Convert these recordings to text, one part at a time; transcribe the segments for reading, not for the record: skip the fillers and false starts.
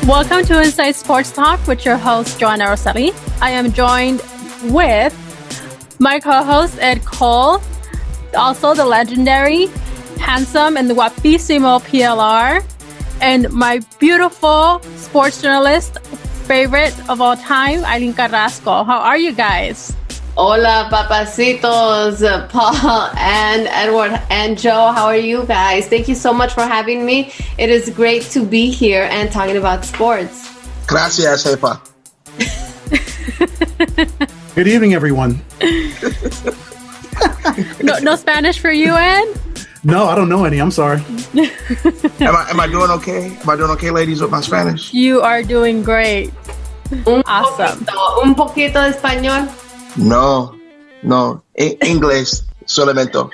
Welcome to Inside Sports Talk with your host, Johanna-Rosalye. I am joined with my co-host, Ed Cole, also the legendary, handsome, and guapísimo PLR, and my beautiful sports journalist, favorite of all time, Aileen Carrasco. How are you guys? Hola, papacitos, Paul and Edward and Joe. How are you guys? Thank you so much for having me. It is great to be here and talking about sports. Gracias, jefa. Good evening, everyone. No Spanish for you, Ed? No, I don't know any. I'm sorry. Am I doing okay? Am I doing okay, ladies, with my Spanish? You are doing great. Awesome. Un poquito de español. No. English solamente.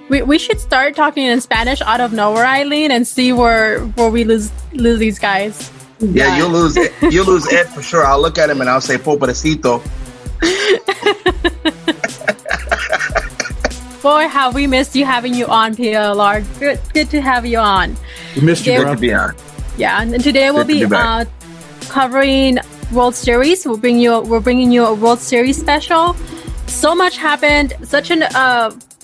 We should start talking in Spanish out of nowhere, Aileen, and see where we lose these guys. Yeah, you'll lose Ed for sure. I'll look at him and I'll say pobrecito. Boy, have we missed having you on, PLR. Good to have you on. We missed you, Good bro. to be on. Yeah, and today we'll be covering World Series. We're bringing you a World Series special. So much happened. Such an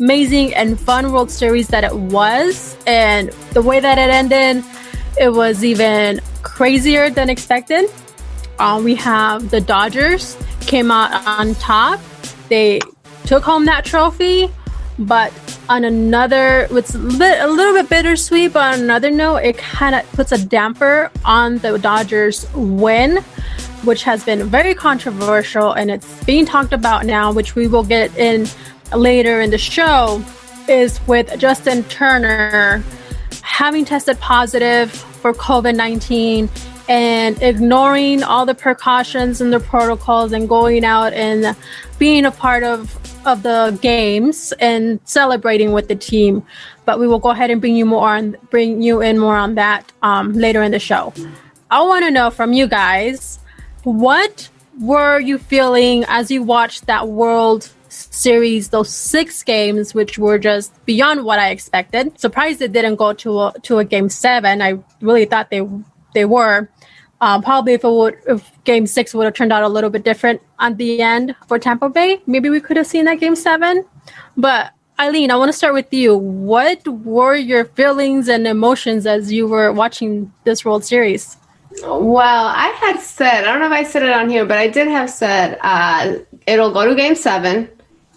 amazing and fun World Series that it was, and the way that it ended, it was even crazier than expected. We have the Dodgers came out on top. They took home that trophy, but on another, it's a little bit bittersweet, but on another note, it kind of puts a damper on the Dodgers win, which has been very controversial, and it's being talked about now, which we will get in later in the show, is with Justin Turner having tested positive for COVID-19 and ignoring all the precautions and the protocols and going out and being a part of the games and celebrating with the team. But we will go ahead and bring you in more on that later in the show. I want to know from you guys, what were you feeling as you watched that World Series, those 6 games, which were just beyond what I expected? Surprised it didn't go to a game 7. I really thought they were. Probably if game 6 would have turned out a little bit different at the end for Tampa Bay, maybe we could have seen that game 7. But Aileen, I want to start with you. What were your feelings and emotions as you were watching this World Series? Well, I had said, I don't know if I said it on here, but I did have said it'll go to game 7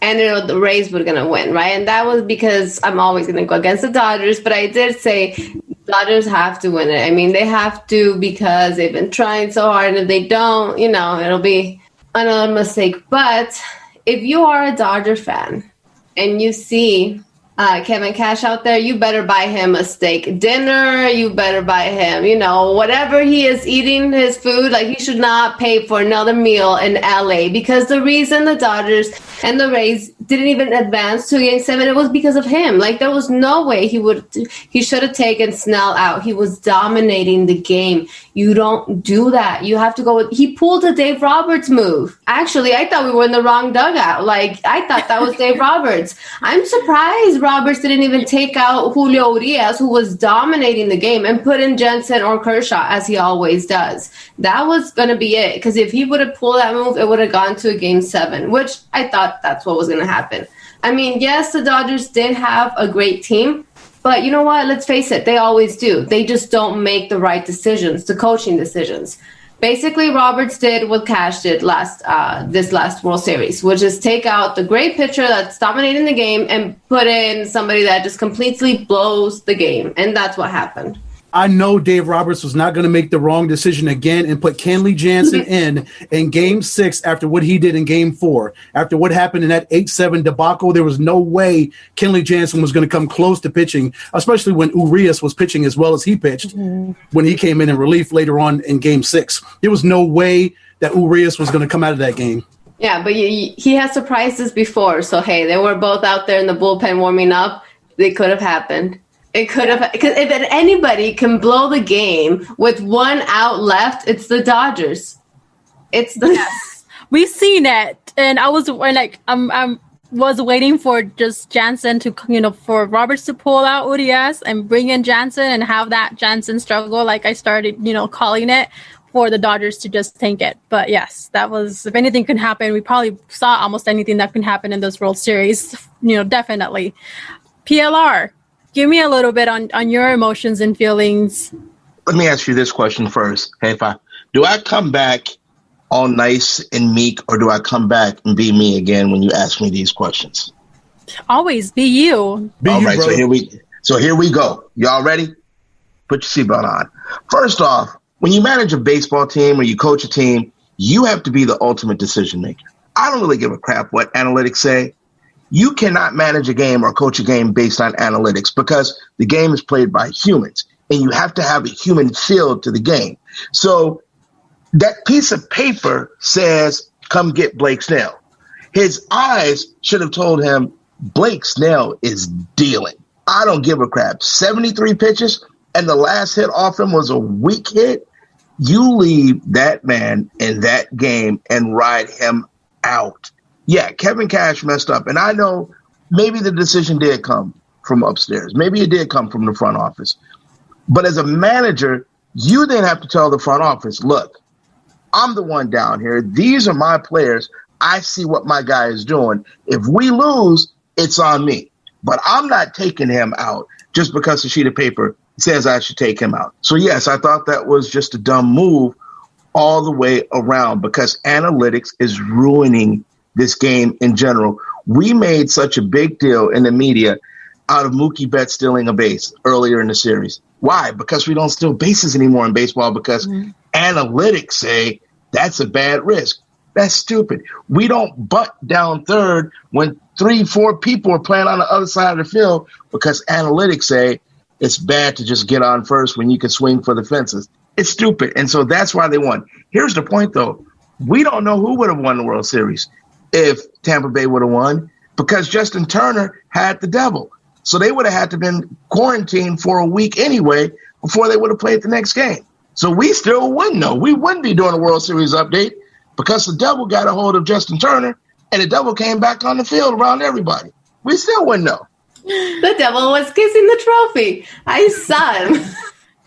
and the Rays were going to win, right? And that was because I'm always going to go against the Dodgers, but I did say Dodgers have to win it. I mean, they have to because they've been trying so hard, and if they don't, it'll be another mistake. But if you are a Dodger fan and you see Kevin Cash out there, you better buy him a steak dinner. You better buy him, whatever he is eating, his food. Like, he should not pay for another meal in LA, because the reason the Dodgers and the Rays didn't even advance to game 7, it was because of him. Like, there was no way he should have taken Snell out. He was dominating the game. You don't do that. You have to go he pulled a Dave Roberts move. Actually, I thought we were in the wrong dugout. Like, I thought that was Dave Roberts. I'm surprised Roberts didn't even take out Julio Urias, who was dominating the game, and put in Jensen or Kershaw, as he always does. That was going to be it, because if he would have pulled that move, it would have gone to a game 7, which I thought that's what was going to happen. I mean, yes, the Dodgers did have a great team, but you know what? Let's face it, they always do. They just don't make the right decisions, the coaching decisions. Basically, Roberts did what Cash did this last World Series, which is take out the great pitcher that's dominating the game and put in somebody that just completely blows the game. And that's what happened. I know Dave Roberts was not going to make the wrong decision again and put Kenley Jansen in game 6 after what he did in game 4. After what happened in that 8-7 debacle, there was no way Kenley Jansen was going to come close to pitching, especially when Urias was pitching as well as he pitched when he came in relief later on in game 6. There was no way that Urias was going to come out of that game. Yeah, but he has surprised us before. So, hey, they were both out there in the bullpen warming up. It could have happened. It could have, because if anybody can blow the game with 1 out left, it's the Dodgers. It's the We've seen it, and I was like, I'm was waiting for just Jansen to, for Roberts to pull out ODS and bring in Jansen and have that Jansen struggle, like I started, calling it, for the Dodgers to just tank it. But yes, that was, if anything could happen, we probably saw almost anything that can happen in this World Series, definitely. PLR, give me a little bit on your emotions and feelings. Let me ask you this question first. Hey, do I come back all nice and meek, or do I come back and be me again when you ask me these questions? Always be you. All right, bro. So here we go. Y'all ready? Put your seatbelt on. First off, when you manage a baseball team or you coach a team, you have to be the ultimate decision maker. I don't really give a crap what analytics say. You cannot manage a game or coach a game based on analytics, because the game is played by humans, and you have to have a human feel to the game. So that piece of paper says, come get Blake Snell. His eyes should have told him, Blake Snell is dealing. I don't give a crap. 73 pitches, and the last hit off him was a weak hit. You leave that man in that game and ride him out. Yeah, Kevin Cash messed up, and I know maybe the decision did come from upstairs. Maybe it did come from the front office. But as a manager, you then have to tell the front office, look, I'm the one down here. These are my players. I see what my guy is doing. If we lose, it's on me. But I'm not taking him out just because the sheet of paper says I should take him out. So, yes, I thought that was just a dumb move all the way around, because analytics is ruining this game in general. We made such a big deal in the media out of Mookie Betts stealing a base earlier in the series. Why? Because we don't steal bases anymore in baseball, because analytics say that's a bad risk. That's stupid. We don't butt down third when 3-4 people are playing on the other side of the field, because analytics say it's bad to just get on first when you can swing for the fences. It's stupid. And so that's why they won. Here's the point, though. We don't know who would have won the World Series if Tampa Bay would have won, because Justin Turner had the devil. So they would have had to been quarantined for a week anyway before they would have played the next game. So we still wouldn't know. We wouldn't be doing a World Series update, because the devil got a hold of Justin Turner, and the devil came back on the field around everybody. We still wouldn't know. The devil was kissing the trophy. I saw him.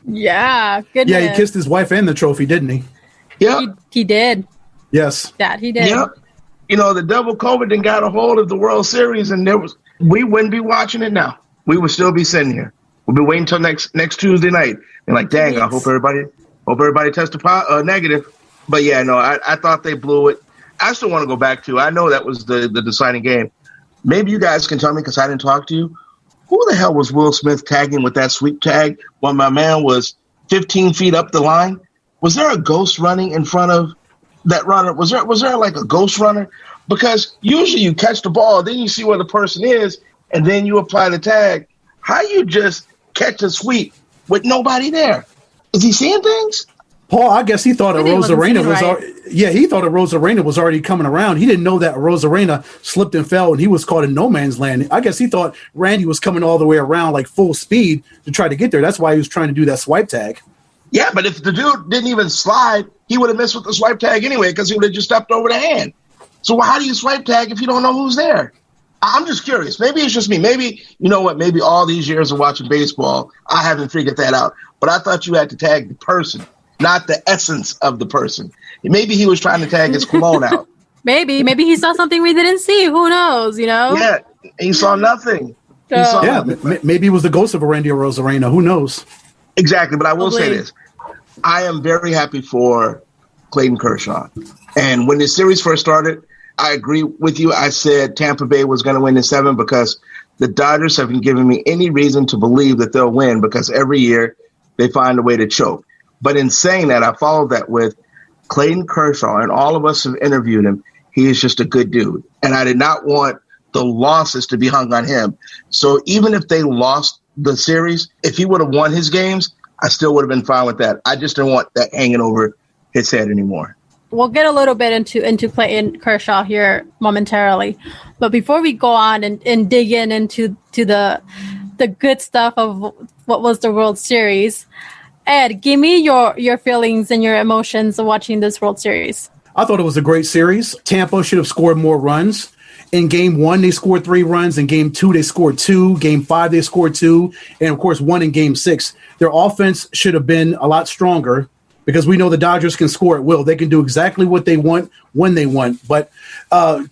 Yeah, goodness. Yeah, he kissed his wife and the trophy, didn't he? Yeah. He did. Yes. That he did. Yep. The devil COVID then got a hold of the World Series, and we wouldn't be watching it now. We would still be sitting here. We'll be waiting until next Tuesday night. And like, dang, I hope everybody tested negative. But yeah, no, I thought they blew it. I still want to go back to, I know that was the deciding game. Maybe you guys can tell me, because I didn't talk to you. Who the hell was Will Smith tagging with that sweep tag when my man was 15 feet up the line? Was there a ghost running in front of that runner? Was there like a ghost runner? Because usually you catch the ball, then you see where the person is, and then you apply the tag. How you just catch a sweep with nobody there? Is he seeing things? Paul, I guess he thought Rosarena was already coming around. He didn't know that Rosarena slipped and fell, and he was caught in no man's land. I guess he thought Randy was coming all the way around like full speed to try to get there. That's why he was trying to do that swipe tag. Yeah, but if the dude didn't even slide, he would have missed with the swipe tag anyway, because he would have just stepped over the hand. So how do you swipe tag if you don't know who's there? I'm just curious. Maybe it's just me. Maybe, you know what, maybe all these years of watching baseball, I haven't figured that out. But I thought you had to tag the person, not the essence of the person. Maybe he was trying to tag his cologne out. Maybe he saw something we didn't see. Who knows, Yeah, he saw nothing. Maybe it was the ghost of a Randy Rosarena. Who knows? Exactly, but I will say this. I am very happy for Clayton Kershaw. And when this series first started, I agree with you. I said Tampa Bay was going to win in 7 because the Dodgers haven't given me any reason to believe that they'll win, because every year they find a way to choke. But in saying that, I followed that with Clayton Kershaw, and all of us have interviewed him. He is just a good dude. And I did not want the losses to be hung on him. So even if they lost the series, if he would have won his games, I still would have been fine with that. I just didn't want that hanging over his head anymore. We'll get a little bit into Clayton Kershaw here momentarily. But before we go on and dig into the good stuff of what was the World Series, Ed, give me your feelings and your emotions of watching this World Series. I thought it was a great series. Tampa should have scored more runs. In game 1, they scored 3 runs. In game 2, they scored 2. Game 5, they scored 2. And, of course, 1 in game 6. Their offense should have been a lot stronger because we know the Dodgers can score at will. They can do exactly what they want when they want. But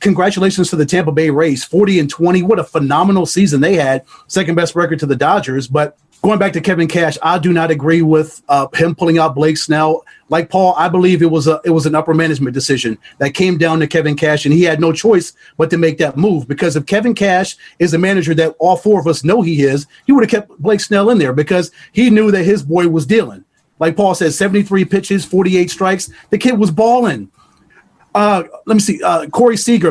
congratulations to the Tampa Bay Rays, 40-20. What a phenomenal season they had. Second best record to the Dodgers. But going back to Kevin Cash, I do not agree with him pulling out Blake Snell. Like Paul, I believe it was an upper management decision that came down to Kevin Cash, and he had no choice but to make that move. Because if Kevin Cash is the manager that all 4 of us know he is, he would have kept Blake Snell in there because he knew that his boy was dealing. Like Paul said, 73 pitches, 48 strikes. The kid was balling. Let me see. Corey Seager,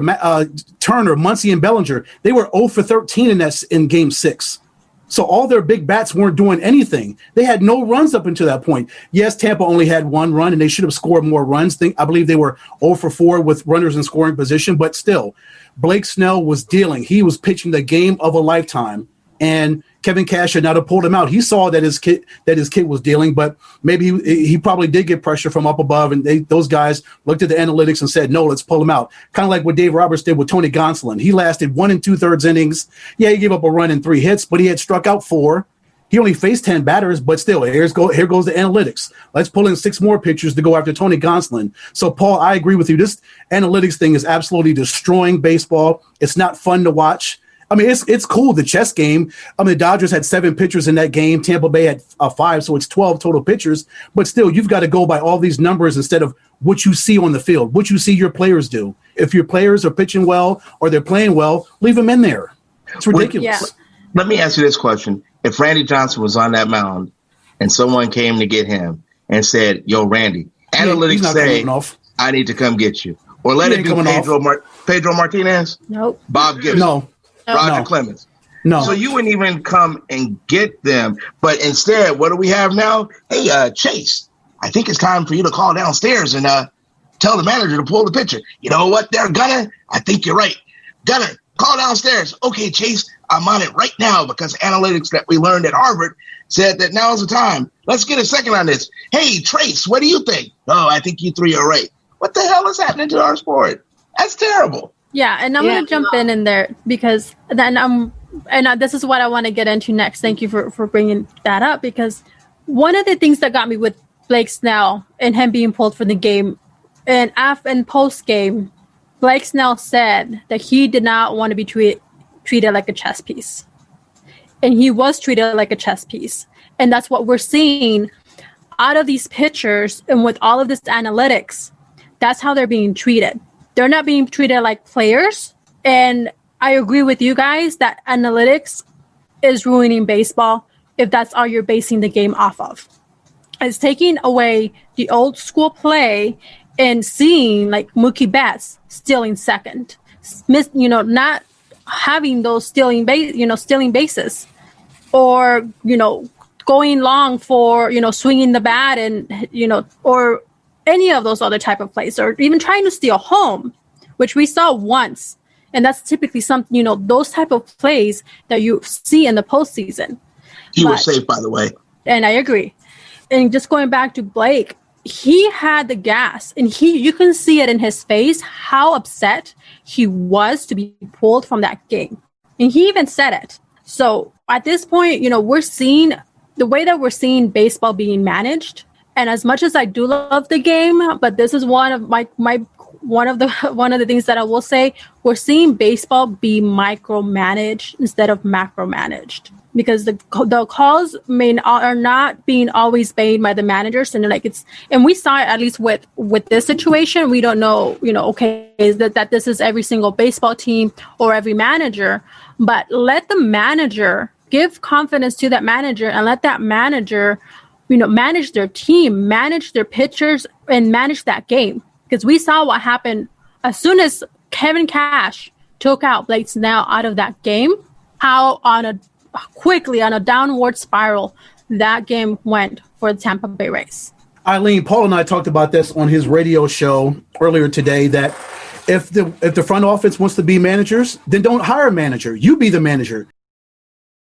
Turner, Muncy, and Bellinger, they were 0 for 13 in game 6. So all their big bats weren't doing anything. They had no runs up until that point. Yes, Tampa only had 1 run, and they should have scored more runs. I believe they were 0 for 4 with runners in scoring position, but still, Blake Snell was dealing. He was pitching the game of a lifetime, and Kevin Cash should not have pulled him out. He saw that his kid was dealing, but maybe he probably did get pressure from up above, and those guys looked at the analytics and said, no, let's pull him out. Kind of like what Dave Roberts did with Tony Gonsolin. He lasted 1 2/3 innings. Yeah, he gave up a run and 3 hits, but he had struck out 4. He only faced 10 batters, but still, here goes the analytics. Let's pull in 6 more pitchers to go after Tony Gonsolin. So, Paul, I agree with you. This analytics thing is absolutely destroying baseball. It's not fun to watch. I mean, it's cool, the chess game. I mean, the Dodgers had 7 pitchers in that game. Tampa Bay had 5, so it's 12 total pitchers. But still, you've got to go by all these numbers instead of what you see on the field, what you see your players do. If your players are pitching well or they're playing well, leave them in there. It's ridiculous. Yeah. Let me ask you this question. If Randy Johnson was on that mound and someone came to get him and said, yo, Randy, analytics say I need to come get you. Or let it be Pedro Martinez? Nope. Bob Gibson? No. Roger Clemens. No. So you wouldn't even come and get them. But instead, what do we have now? Hey, Chase, I think it's time for you to call downstairs and tell the manager to pull the pitcher. You know what there, Gunner? I think you're right. Gunner, call downstairs. Okay, Chase, I'm on it right now because analytics that we learned at Harvard said that now's the time. Let's get a second on this. Hey, Trace, what do you think? Oh, I think you 3 are right. What the hell is happening to our sport? That's terrible. Yeah, and I'm going to jump in there because then this is what I want to get into next. Thank you for bringing that up, because one of the things that got me with Blake Snell and him being pulled from the game, and post game, Blake Snell said that he did not want to be treated like a chess piece, and he was treated like a chess piece, and that's what we're seeing out of these pitchers, and with all of this analytics, that's how they're being treated. They're not being treated like players. And I agree with you guys that analytics is ruining baseball if that's all you're basing the game off of. It's taking away the old school play and seeing like Mookie Betts stealing second, not having those stealing bases, or, going long for, swinging the bat and, or any of those other type of plays, or even trying to steal home, which we saw once. And that's typically something, those type of plays that you see in the postseason. He was safe, by the way. And I agree. And just going back to Blake, he had the gas, and you can see it in his face, how upset he was to be pulled from that game. And he even said it. So at this point, we're seeing the way that we're seeing baseball being managed. And as much as I do love the game, but this is one of one of the things that I will say, we're seeing baseball be micromanaged instead of macromanaged, because the calls are not being always made by the managers, and and we saw it at least with this situation. We don't know, okay, is that this is every single baseball team or every manager, but let the manager give confidence to that manager and let that manager manage their team, manage their pitchers, and manage that game. Because we saw what happened as soon as Kevin Cash took out Blake Snell out of that game, how quickly on a downward spiral that game went for the Tampa Bay Rays. Aileen, Paul and I talked about this on his radio show earlier today, that if the front office wants to be managers, then don't hire a manager. You be the manager.